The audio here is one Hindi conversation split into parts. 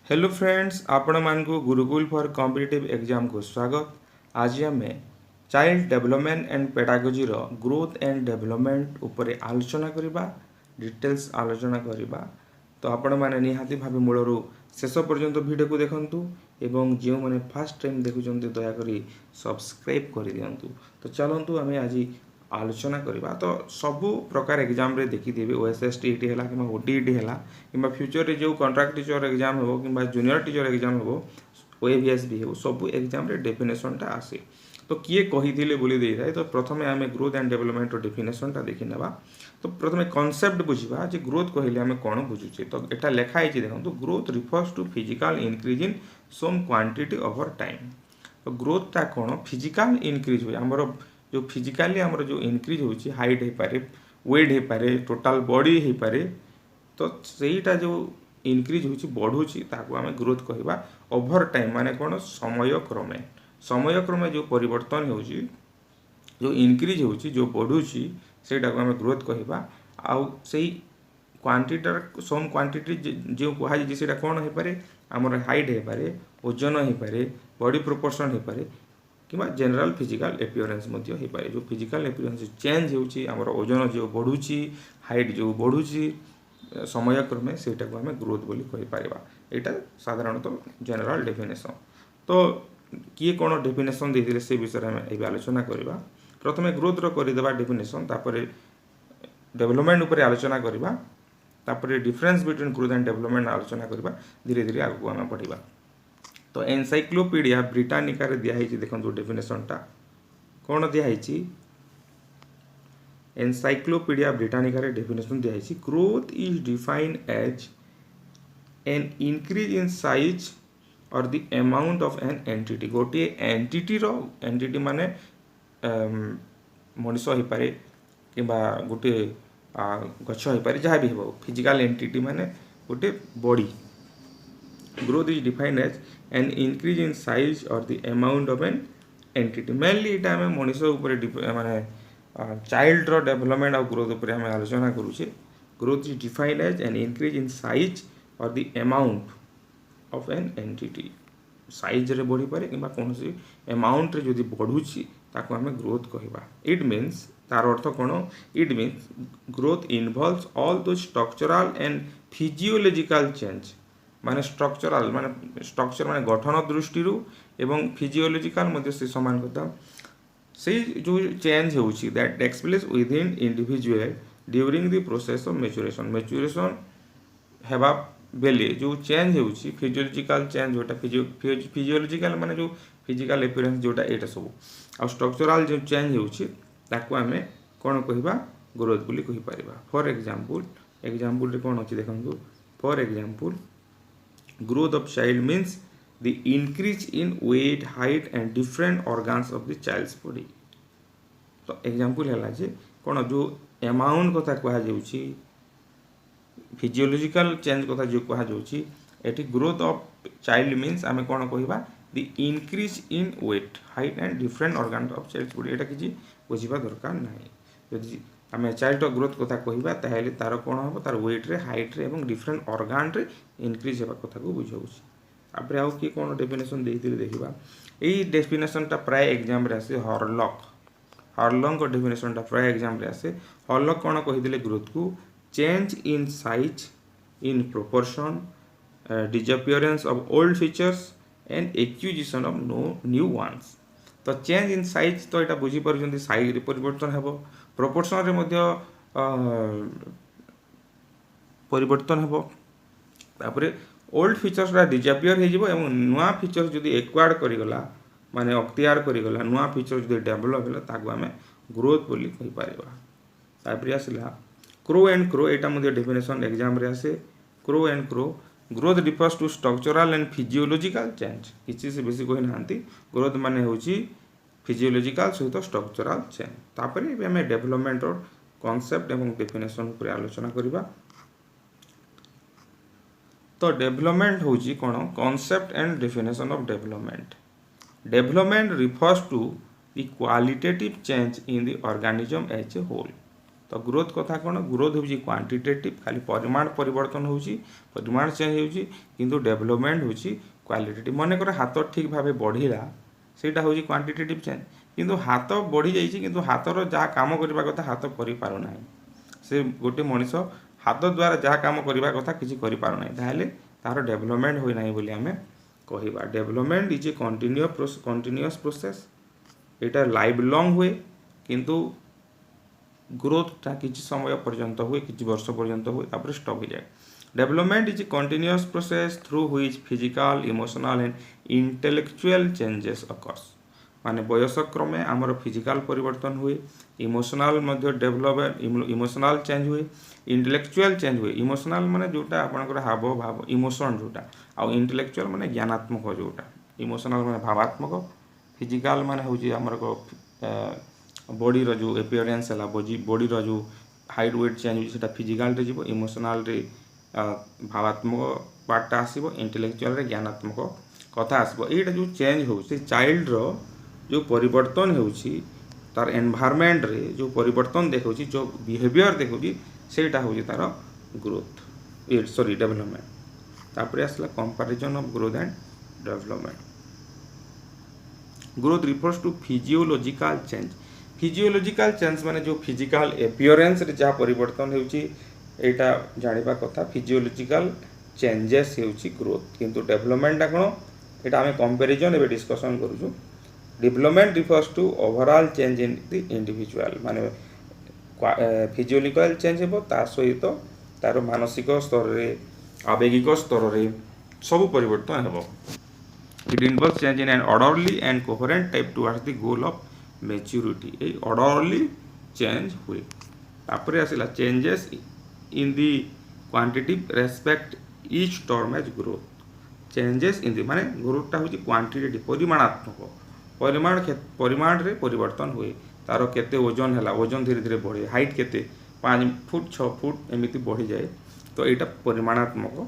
हेलो फ्रेंड्स, आपण मानकु गुरुकुल फॉर कॉम्पिटिटिव एग्जाम को स्वागत। आज आम चाइल्ड डेवलपमेंट एंड पेडागोजी रो ग्रोथ एंड डेवलपमेंट उपरे आलोचना करिबा, डिटेल्स आलोचना करिबा। तो आपण माने निहाती भाबे मूलरू शेष पर्यंत वीडियो को देखंतु एवं जो माने फर्स्ट टाइम देखुचंती दया करी सब्सक्राइब कर दियंतु। तो चलंतु आमे आज आलोचना करवा। तो सबु प्रकार एग्जाम रे देखिथिबे ओएसएसटीईटी हैला कि ओटीईटी हैला कि फ्यूचर रे जो कॉन्ट्रैक्ट टीचर एग्जाम हो कि जूनियर टीचर एग्जाम हो ओएवीएस भी हो सबु एग्जाम रे डेफिनेशन टा आसे। तो किए कहिथिले बोली देई थाए। तो प्रथमे आमे ग्रोथ एंड डेवलपमेंट रो डेफिनेशन टा देखि नेबा। तो प्रथमे कांसेप्ट बुझिबा जे ग्रोथ कहिले आमे कोन बुझुचे। तो एटा लेखा है देखंतु growth refers to physical increase in some quantity over time. तो ग्रोथ टा कोन फिजिकल इंक्रीज हो हमरो जो फिजिकली आमर जो इनक्रीज होची हाइट हो पारे, वेट हो पारे, टोटल बॉडी हो पारे। तो सेटा जो इनक्रीज होची बढ़ुची ताको आमे ग्रोथ कहबा। ओवर टाइम माने कोन समय क्रमे जो परिवर्तन होची जो इनक्रीज होची जो बढ़ुची सेटा को आमे ग्रोथ कहबा। आउ सेही क्वांटिटर सम क्वांटिटी जो कहा जे सेटा कोन हो पारे हमर हाइट हो पारे, ओजन हो पारे, बॉडी प्रोपोर्शन हो पारे कि जनरल फिजिकल एपियरेंस मध्य हो पाए। जो फिजिकल एपियरेंस चेंज होची हमर ओजन जो बढ़ुची, हाइट जो बढ़ुची समय क्रमे सेटा को हमें ग्रोथ बोली कहि पारिबा। एटा साधारणतः जनरल डेफिनेशन। तो किए कोन डेफिनेशन देथिले से विषय में एबे आलोचना करबा। प्रथमे ग्रोथ रो करि देबा डेफिनेशन, तापरे डेवलपमेंट ऊपर आलोचना करबा, तापरे difference between growth and development आलोचना करबा। धीरे धीरे आगु हम पढ़िबा। तो एनसाइक्लोपीडिया ब्रिटानिका रे दिया है देखो डेफिनेशन टा कौन दिया है। एनसाइक्लोपीडिया ब्रिटानिका रे डेफिनेशन दिया है growth is defined as an increase in size और the amount of an entity. गोटे एंटिटी रो एंटिटी माने मनुष्य हो पारे कि गोटे गछ हो पारे जहाँ भी हो फिजिकल एंटिटी माने गोटे body. Growth is defined as an increase in size और the amount of an entity. Mainly ये आम मनुष्य उपर माने चाइल्ड रो डेवलपमेंट और ग्रोथ उपर आम आलोचना करुचे। Growth is defined as an increase in size और the amount of an entity. Size रे बढ़ी पारे कि कौन सी अमाउंट रे जदि बढ़ुची ताको आम ग्रोथ कहबा। इट मीन्स तार अर्थ कौन, it means growth involves all दो स्ट्रक्चरल एंड फिजियोलॉजिकल चेंज। माने स्ट्रक्चरल माने स्ट्रक्चर माने गठन दृष्टि एवं फिजियोलॉजिकल मध्य से समान कथा से जो चेंज होची that takes place within individual during the process of maturation हेबा बेले जो चेंज होची फिजियोलॉजिकल चेंज जोटा फिजियोलॉजिकल माने जो फिजिकल अपीयरेंस जोटा एटा सब आ स्ट्रक्चरल जो चेंज होची ताको आमे कोन कहबा ग्रोथ बोली कहि परिबा। फॉर एग्जांपल रे कोन अछि देखंतु। For example growth of child means the increase in weight, height and different organs of the child's body। तो एग्जांपल है जे कोन जो अमाउंट कथा कहा जाउची फिजियोलॉजिकल चेंज कथा जो कहा जाउची एटी ग्रोथ ऑफ चाइल्ड मीन्स आमे कोन कहबा the increase in weight, height and different organ of child's body. एटा किछि बुझिबा दरकार नाही। यदि आमे चाइल्ड ग्रोथ कथा कहबा ताहेले तार कोन हो तार वेट रे, हाइट रे एवं डिफरेंट ऑर्गन रे इंक्रीज हेबा कथा को बुझाउची। आपरे आउ कि कोन डेफिनेशन देइतिले देखिबा। एई डेफिनेशन टा प्राय एग्जाम रे आसे हॉरलॉग को डेफिनेशन टा प्राय एग्जाम रे आसे। हॉरलॉग कोन कहिदिले ग्रोथ को change in size, in proportion, disappearance of old features and acquisition of new ones. तो चेंज इन साइज तो एटा बुझी परजंती साइज रे परिवर्तन हेबो, प्रोपोर्शन रे मध्य परिवर्तन हेबो, तापरे ओल्ड फीचर्स रा डिसअपियर हे जिवो एवं नुआ फीचर्स जदी एक्वायर्ड करि गला माने अख्तियार करि गला नुआ फीचर जदी डेवलप होला ताको हमें ग्रोथ बोली कहि पारिबा। तापरे आसला crow and crow. Etah Madhya definition exam रे आसे। Crow and Crow growth refers to structural and physiological change. किछि से बेसी कहि नांती। ग्रोथ माने होची फिजियोलॉजिकल सहित स्ट्रक्चरल चेंज। तापरे एबे हमें डेवलपमेंट और कांसेप्ट एवं डेफिनेशन ऊपर आलोचना करिबा। तो डेवलपमेंट होची कोन concept and definition of development. Development refers to the qualitative change in the organism as a whole. तो ग्रोथ कथा कौन ग्रोथ होची क्वांटिटेटिव खाली परिमाण परिवर्तन होची परिमाण चेंज होची किंतु डेवलपमेंट होची क्वालिटेटिव मन कर हाथ ठीक भाव बढ़िला सेटा होची क्वांटिटेटिव चेंज किंतु हाथ बढ़ी जाइए किंतु हाथर जहाँ काम करबा कथा हाथ करि पारु नाही से गोटे मनीष हाथ द्वारा जहाँ काम करबा कथा किछि करि पारु नाही ताहले तार डेवलपमेंट होई नाही बोली हमें कहिबा development is a continuous process एटा लाइफ लॉन्ग हुए किंतु ग्रोथटा किसी समय पर्यंत हुए किसी वर्ष पर्यंत हुए तापर स्टॉप हो जाए development is a continuous process through which physical emotional and intellectual changes occurs माने बयस क्रमे आमर फिजिकल परिवर्तन हुए इमोशनल मध्य डेवलप इमोशनल चेंज हुए इंटेलेक्चुअल चेंज हुए इमोशनल माने जोटा आपनकर हाव भाव इमोशन जोटा आ इंटेलेक्चुअल माने ज्ञानात्मक जोटा इमोशनल माने भावात्मक फिजिकल माने होची हमर को बॉडी रो जो अपीयरेंस हला बॉडी रो जो हाइट वेट चेंज होची सेटा फिजिकल रे जीवो इमोशनल रे भावात्मक पार्टटा आसीबो इंटेलेक्चुअल रे ज्ञानात्मक कथा आसीबो एटा जो चेंज होची चाइल्ड रो जो परिवर्तन होची तार एनवायरनमेंट रे जो परिवर्तन देखौची जो बिहेवियर देखौची सेटा होची तार ग्रोथ सॉरी डेवलपमेंट तापर आसला comparison of growth and development growth refers to physiological change माने जो फिजिकल अपीयरेंस रे जहाँ परिवर्तन होची एटा जानिबा कथा फिजियोलॉजिकल चेंजेस होची ग्रोथ किंतु डेवलपमेंट टा कोन एटा हमें कंपैरिजन एबे डिस्कशन करूछु development refers to overall change in the individual माने फिजियोलॉजिकल चेंज हेबो ता सहित तार मानसिक स्तर रे आवेगिक स्तर रे सब परिवर्तन हेबो It involves change in an orderly and coherent type towards the goal of maturity. A orderly change हुए तापर आसिला changes in the quantitative respect each term as growth. Changes in the माने growth टा होची quantitative परिमाणात्मक परिमाण रे परिवर्तन हुए तार केते ओजन हला ओजन धीरे धीरे बढ़े हाइट केते 5 फुट 6 फुट एमिति बढ़ी जाए तो एटा परिमाणात्मक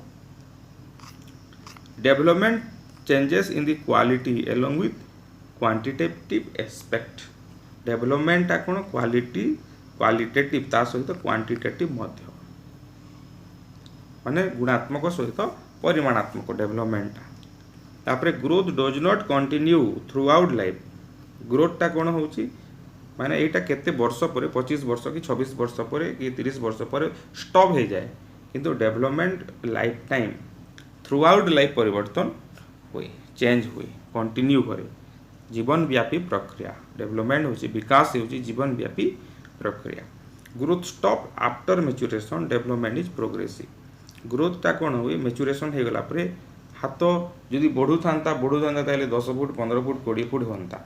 development changes in the quality along with quantitative aspect development टा कोन क्वालिटेटिव ता सहित क्वांटिटेटिव मध्य माने गुणात्मक सहित परिमाणात्मक डेवलपमेंट तापरे growth does not continue through out life growth टा कोन होची माने एटा केते वर्ष पर 25 वर्ष कि 26 वर्ष पर कि 30 वर्ष पर स्टॉप हो जाए किंतु development life time through out life परिवर्तन हुए चेंज हुए कंटिन्यू करे जीवन व्यापी प्रक्रिया डेवलपमेंट होची विकास होची जीवन व्यापी प्रक्रिया growth stop after maturation development is progressive growth टा कोन हुए मैच्योरेशन हे गला परे हाथ जदि बढ़ु थांता ताले 10 फुट 15 फुट 20 फुट होंता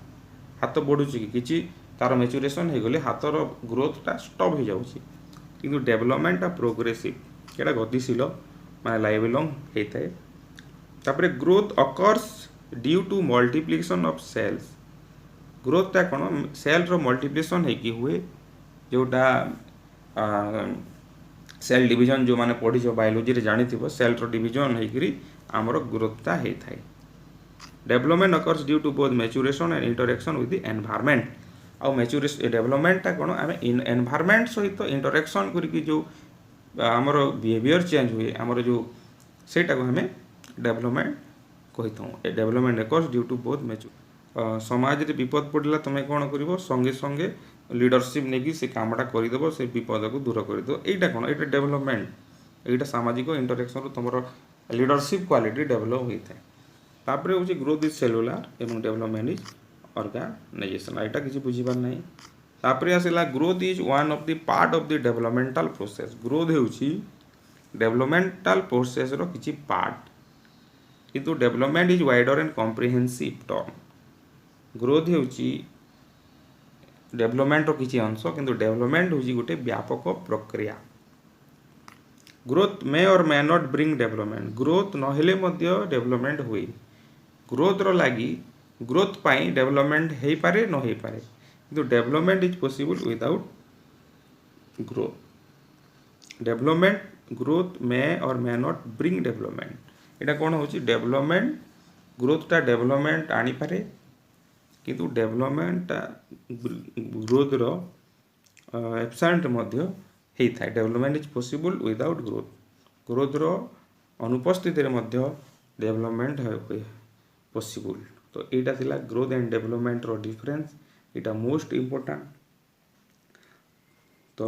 हाथ बढ़ुची किछि तार मैच्योरेशन हे गले हाथर ग्रोथ टा स्टॉप हो जाउची किंतु डेवलपमेंट टा प्रोग्रेसिव एटा गतिशील माने लाइफ लॉन्ग हेताए तापरे growth occurs due to multiplication of cells growth टा कोन सेल रो मल्टीप्लिकेशन हे कि हुए जोटा सेल डिवीजन जो माने पढ़ी जो बायोलॉजी रे जानि थिबो सेल रो डिवीजन हे करी हमरो ग्रोथ टा हे थाए development occurs due to both maturation and interaction with the environment आ मैच्योरेशन डेवलपमेंट ता कोन आमे एनवायरनमेंट सहित इंटरेक्शन करी कि जो हमरो बिहेवियर चेंज हुए हमरो जो सेटा को हमें डेवलपमेंट कहीथूँ ए development occurs due to both mature समाज रे विपद पड़ला तुम कौन कर संगे संगे लीडरशिप नेकी से कामटा करदेव से विपद को दूर करदेव एटा कौन एटा डेवलपमेंट एटा सामाजिक इंटरेक्शन तुम लीडरशिप क्वालिटी डेवलप होता है तापर हूँ ग्रोथ इज सेलुलर एवं डेवलपमेंट इज ऑर्गेनाइजेशन एटा किसी बुझीबार नहीं तापर आसला growth is one of the part of the developmental process growth होची डेवलपमेंटल प्रोसेस रो किसी पार्ट किंतु development is wider and comprehensive term growth होची डेवलपमेंट रो किसी अंश किंतु डेवलपमेंट होची गोटे व्यापक प्रक्रिया growth may or may not bring development growth नहेले मध्य डेवलपमेंट हुए ग्रोथ रो लागी ग्रोथ पाई डेवलपमेंट हे पारे न हे पारे किंतु development is possible without growth development growth may or may not bring development एटा कौन होची डेवलपमेंट ग्रोथ टा डेवलपमेंट आनी पारे किंतु डेवलपमेंट टा ग्रोथ रो एब्सेंट होता है। Development is possible without growth. ग्रोथर अनुपस्थित डेवलपमेंट हुए पॉसिबल। तो यहाँ थिला ग्रोथ एंड डेवलपमेंट रो डिफरेंस, यहाँ मोस्ट इम्पोर्टेंट। तो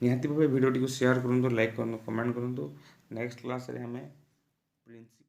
निहाती भाव वीडियो को शेयर करूँ, लाइक करूँ, कमेंट करूँ। नेक्स्ट क्लास रे हमें प्रिंसिपल